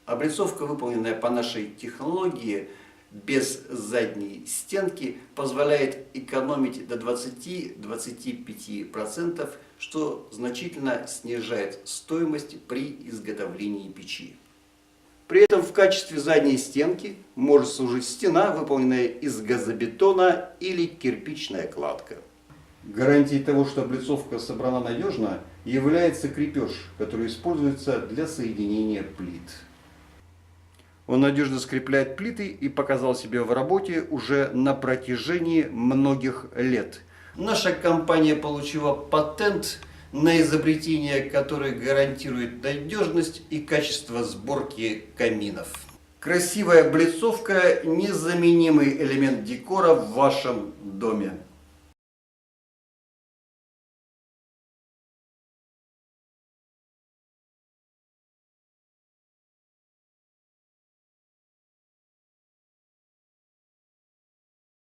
Облицовка, выполненная по нашей технологии, без задней стенки, позволяет экономить до 20-25%, что значительно снижает стоимость при изготовлении печи. При этом в качестве задней стенки может служить стена, выполненная из газобетона или кирпичная кладка. Гарантией того, что облицовка собрана надежно, является крепеж, который используется для соединения плит. Он надежно скрепляет плиты и показал себя в работе уже на протяжении многих лет. Наша компания получила патент на изобретение, которое гарантирует надежность и качество сборки каминов. Красивая облицовка – незаменимый элемент декора в вашем доме.